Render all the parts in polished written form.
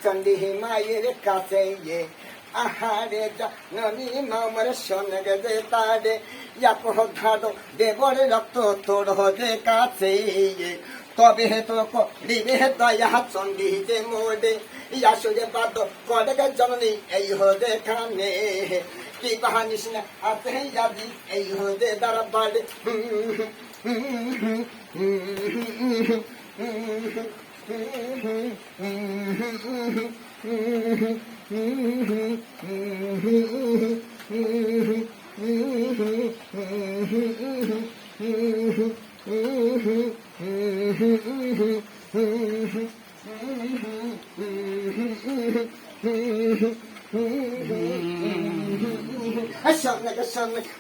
চন্ডী মায়ের কাছে আহারে জানি মামার সঙ্গে যে তারে ধারো দেবর রক্ত তোর হতে কাছে তবে তো দিবে দয়া চন্ডী যে মোড়ে ইয়াসুরে বাদ করে জননী এই হদে খানে কি বাহানিস না আছে যাবি এই হদে দ্বারা বাড়ে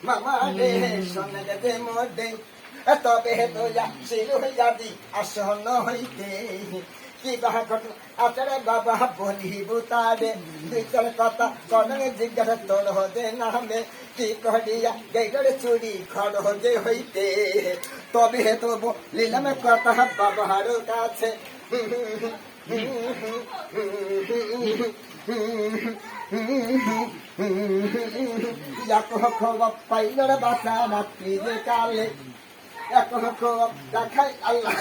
মামা রে সন্নে দে মোদে তবে তো ছিল যাবি আসন হইতে কি বাহা ঘটনা আচারে বাবা বলিব তারে দুইটার কথা কনকে জিজ্ঞাসা তোর হদে নামে কি করিয়া গেইটার চুরি খড় হদে হইতে তবে তো বলিলাম কথা বাবার কাছে পাইলার বাসা রাত্রি যে কালে এখন দেখাই আল্লাহ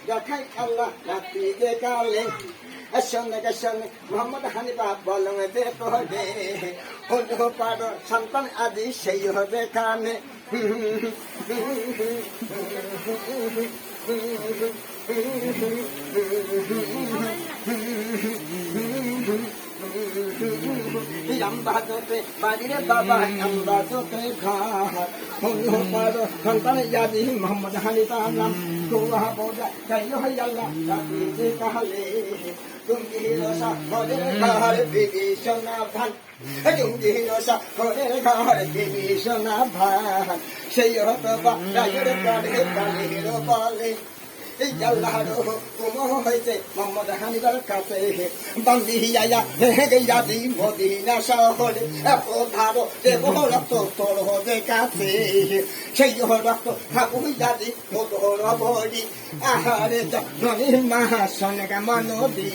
দেখাই আল্লাহ রাত্রি যে কালে সঙ্গে সঙ্গে মোহাম্মদ হানিফা বলং যে তোরে হল পারো সন্তান আদি সেই হবে কানে বাড়িরে বাবা আমবাজতে ঘর হল পারো সন্তান আদি মোহাম্মদ হানিফা নাম গোয়া বোঝা চাইল হয়ে আল্লাহ রাত্রি যে কালে তুমি রসা ঘরের ঘর বিবি সোনা ভান তুমি রসা ঘরের ঘর বিবি সোনা ভান সেই হতো বা রাজের কালে কালের বলে হয়েছে মোহাম্মদ হানিফার কাছে বান্দিয়া যাবি মদিনা শহরে ধারো দেব রক্ত তোর হতে কাছে সেই রক্ত ঠাকুর যাবি মোদর বড়ি আহারে জনের মহাসনকে মানবী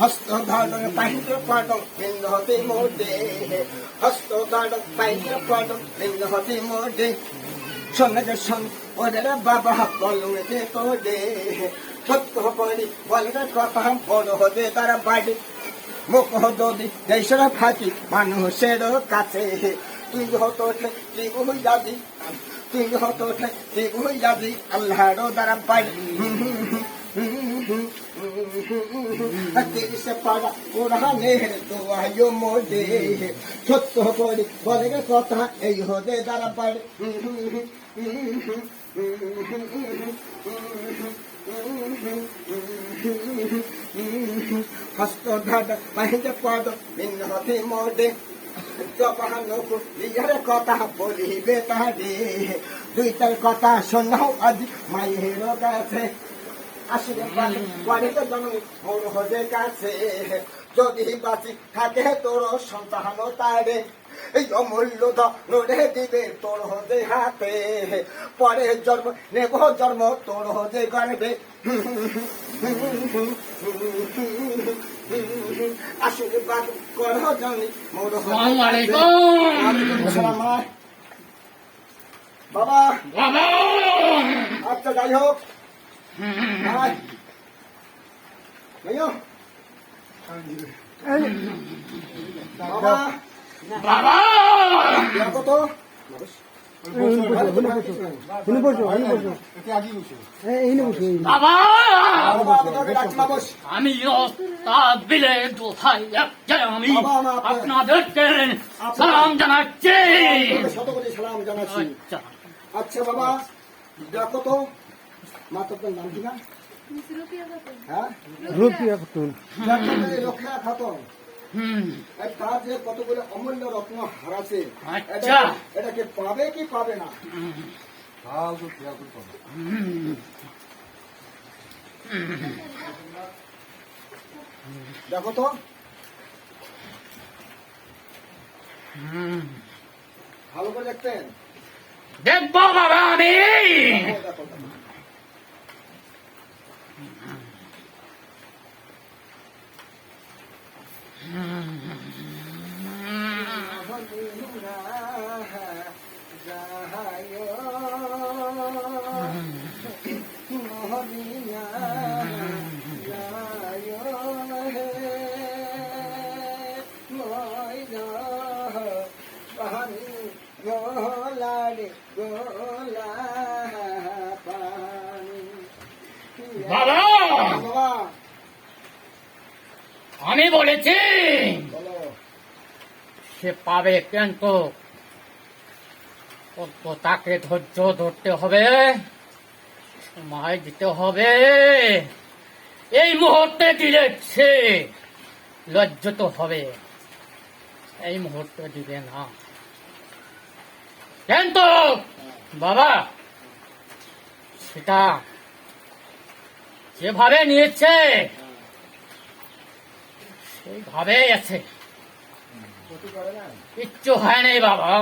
হস্ত ধারণ পাইতে পাঠক ভিন্ন হতে মোদে হস্ত ধারণ পাইতে পাঠক ভিন্ন হতে মোদে সঙ্গে সঙ্গে ওদের বাবা বলতে তোদে সত্য পড়ি বলতে কথা বড় হতে তারা বাড়ি মুখ হদি দেশের ফাঁকি মানুষের কাছে তুই হতো তুই ওই যাবি তুই হতো তুই ওই যাবি আল্লাহর দ্বারা বাড়ি তিরিশে পাড়া কোরআনের দোয়ায়ো মোদে সত্য করি বলে কথা এই হদে দ্বারা পারে হস্ত ধাড বাহিতে পদ ভিন্ন হতে মোদে কথা বলিবে তারে দুইটার কথা শোনাও আদি মায়ের কাছে আসলে বাড়িতে জন্ম মোর হদে কাছে যদি বাঁচি থাকে তোর সন্তান তারে এই অমূল্য ধরে দিবে তোর হদে হাতে পরে জন্ম নেব জন্ম তোর হদে গর্বে আশীর্বাদ কর জানি মোর বাবা আচ্ছা যাই হোক বাবা বাবা কত আমি আপনাদেরকে সালাম জানাচ্ছি। আচ্ছা বাবা দেখো তো মা তোর নাম কি না? রুপিয়া খাতুন। রক্ষা খাতুন তার যে কতগুলো অমূল্য রত্ন হারাছে এটাকে পাবে কি পাবে না? দেখো তো ভালো করে দেখতেন? দেখবো বাবা আমি। দেখো, দেখো, দেখো। মদিনা যায় মদিনা যায় হে ময়না পানি গোলারে গোলা পানি। বাবা বাবা আমি বলেছি বলো। সে পাবে, কিন্তু ওর তো তাকে ধৈর্য ধরতে হবে, সময় দিতে হবে। এই মুহূর্তে দিলে সে লজ্জিত হবে, এই মুহূর্তে দিবে না। কিন্তু বাবা সেটা যেভাবে নিয়েছে সেইভাবেই আছে, ক্ষতি করে না? কিচ্ছু হয় নাই বাবা।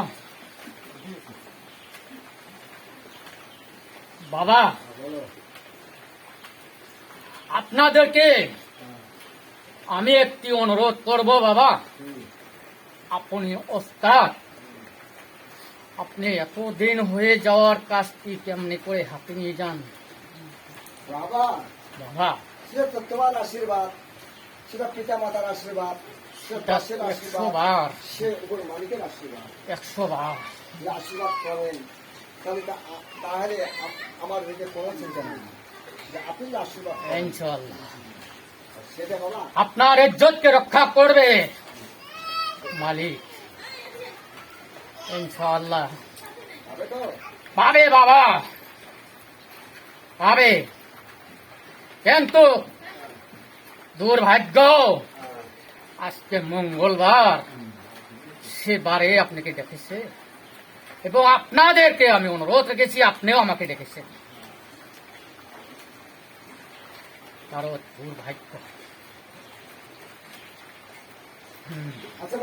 বাবা বলো। আপনাদেরকে আমি একটি অনুরোধ করব বাবা। আপনি ওস্তাদ, আপনি এতদিন হয়ে যাওয়ার কাজটি কেমনি করে হাতে নিয়ে যান বাবা বাবা। সেটা তো তোমার আশীর্বাদ, সেটা পিতা মাতার আশীর্বাদ, সেটা দাসের 100 আশীর্বাদ, বার, সে উপর মালিকের আশীর্বাদ। 100 বার। যে আশীর্বাদ করেন তাহলে তাহলে আমার হৃদয়ে কোনো চিন্তা নেই যে আপনি যে আশীর্বাদ করেন, ইনশাআল্লাহ সেটা বাবা আপনার ইজ্জতকে রক্ষা করবে মালিক, ইনশাআল্লাহ হবে তো। পাবে বাবা, পাবে। কিন্তু দুর্ভাগ্য আজকে মঙ্গলবার, সেবারে আপনাকে দেখেছে এবং আপনাদেরকে আমি অনুরোধ রেখেছি, আপনিও আমাকে দেখেছেন। কারো দুর্ভাগ্য। আচ্ছা